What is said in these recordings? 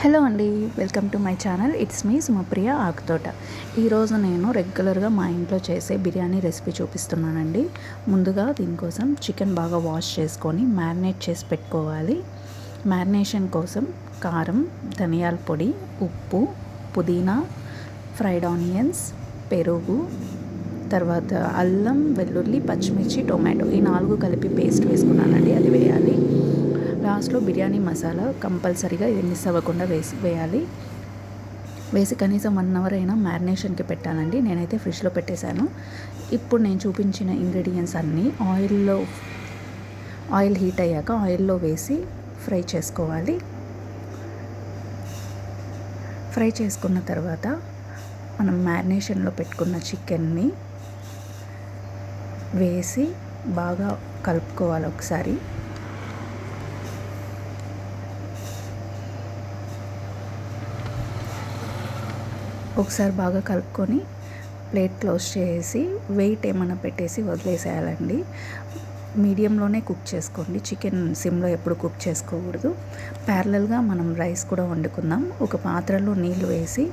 Hello అండి, welcome to my channel. It's me Sumapriya Akuthota. ఈరోజు నేను రెగ్యులర్గా మా ఇంట్లో చేసే బిర్యానీ రెసిపీ చూపిస్తున్నానండి. ముందుగా దీనికోసం చికెన్ బాగా వాష్ చేసుకొని మ్యారినేట్ చేసి పెట్టుకోవాలి. మ్యారినేషన్ కోసం కారం, ధనియాల పొడి, ఉప్పు, పుదీనా, ఫ్రైడ్ ఆనియన్స్, పెరుగు, తర్వాత అల్లం, వెల్లుల్లి, పచ్చిమిర్చి, టొమాటో ఈ 4 కలిపి పేస్ట్ వేసుకున్నానండి. అది వేయాలి. లాస్ట్లో బిర్యానీ మసాలా కంపల్సరీగా ఇది మిస్ అవ్వకుండా వేయాలి. వేసి కనీసం 1 అవర్ అయినా మ్యారినేషన్కి పెట్టాలండి. నేనైతే ఫ్రిడ్జ్లో పెట్టేశాను. ఇప్పుడు నేను చూపించిన ఇంగ్రీడియంట్స్ అన్నీ ఆయిల్ హీట్ అయ్యాక ఆయిల్లో వేసి ఫ్రై చేసుకోవాలి. ఫ్రై చేసుకున్న తర్వాత మనం మ్యారినేషన్లో పెట్టుకున్న చికెన్ని వేసి బాగా కలుపుకోవాలి. ఒకసారి బాగా కలుపుకొని ప్లేట్ క్లోజ్ చేసి వెయిట్ ఏమైనా పెట్టేసి వదిలేసేయాలండి. మీడియంలోనే కుక్ చేసుకోండి. చికెన్ సిమ్లో ఎప్పుడు కుక్ చేసుకోకూడదు. ప్యారలల్గా మనం రైస్ కూడా వండుకుందాం. ఒక పాత్రలో నీళ్ళు వేసి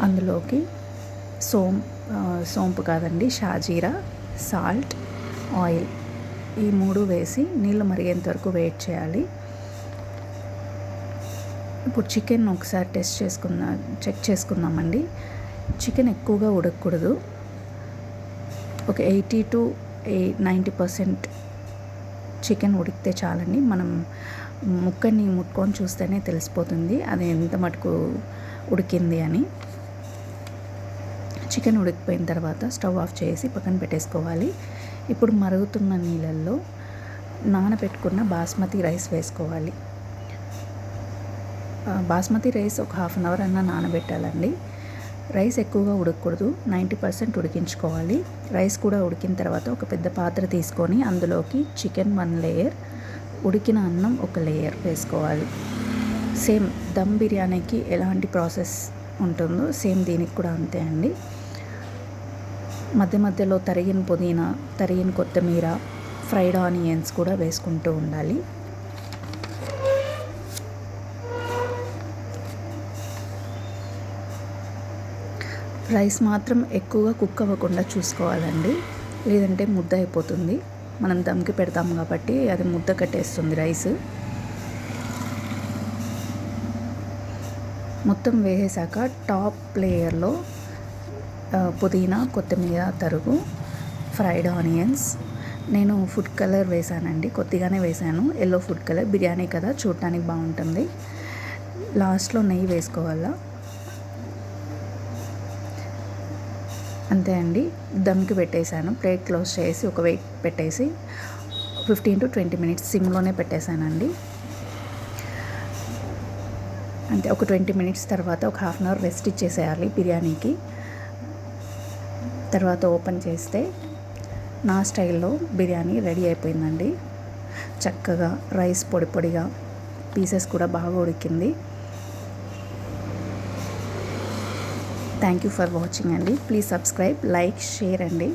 అందులోకి సోంపు కాదండి, షాజీరా, సాల్ట్, ఆయిల్ ఈ 3 వేసి నీళ్ళు మరిగేంత వరకు వెయిట్ చేయాలి. ఇప్పుడు చికెన్ ఒకసారి చెక్ చేసుకుందామండి. చికెన్ ఎక్కువగా ఉడకకూడదు. ఒక 80 to 90% చికెన్ ఉడికితే చాలండి. మనం ముక్కని ముట్టుకొని చూస్తేనే తెలిసిపోతుంది అది ఎంత మటుకు ఉడికింది అని. చికెన్ ఉడికిపోయిన తర్వాత స్టవ్ ఆఫ్ చేసి పక్కన పెట్టేసుకోవాలి. ఇప్పుడు మరుగుతున్న నీళ్ళల్లో నానబెట్టుకున్న బాస్మతి రైస్ వేసుకోవాలి. బాస్మతి రైస్ ఒక 1/2 అవర్ అన్నా నానబెట్టాలండి. రైస్ ఎక్కువగా ఉడకకూడదు, 90% ఉడికించుకోవాలి. రైస్ కూడా ఉడికిన తర్వాత ఒక పెద్ద పాత్ర తీసుకొని అందులోకి చికెన్ 1 లేయర్, ఉడికిన అన్నం 1 లేయర్ వేసుకోవాలి. సేమ్ దమ్ బిర్యానీకి ఎలాంటి ప్రాసెస్ ఉంటుందో సేమ్ దీనికి కూడా అంతే అండి. మధ్యలో తరిగిన పుదీనా, తరిగిన కొత్తిమీర, ఫ్రైడ్ ఆనియన్స్ కూడా వేసుకుంటూ ఉండాలి. రైస్ మాత్రం ఎక్కువగా కుక్ అవ్వకుండా చూసుకోవాలండి, లేదంటే ముద్ద అయిపోతుంది. మనం దమ్కి పెడతాం కాబట్టి అది ముద్ద కట్టేస్తుంది రైస్. మొత్తం వేసాక టాప్ లేయర్లో పుదీనా, కొత్తిమీర తరుగు, ఫ్రైడ్ ఆనియన్స్, నేను ఫుడ్ కలర్ వేసానండి, కొద్దిగానే వేసాను. ఎల్లో ఫుడ్ కలర్, బిర్యానీ కదా చూడటానికి బాగుంటుంది. లాస్ట్లో నెయ్యి వేసుకోవాలా. అంతే అండి, దమ్కి పెట్టేశాను. ప్లేట్ క్లోజ్ చేసి ఒక వెయిట్ పెట్టేసి 15 to 20 minutes సిమ్లోనే పెట్టేశానండి. అంటే ఒక 20 minutes తర్వాత ఒక 1/2 అవర్ రెస్ట్ ఇచ్చేసేయాలి బిర్యానీకి. తర్వాత ఓపెన్ చేస్తే నా స్టైల్లో బిర్యానీ రెడీ అయిపోయిందండి. చక్కగా రైస్ పొడిగా, పీసెస్ కూడా బాగా ఉడికింది. థ్యాంక్ యూ ఫర్ వాచింగ్ అండి. ప్లీజ్ సబ్స్క్రైబ్, లైక్, షేర్ అండి.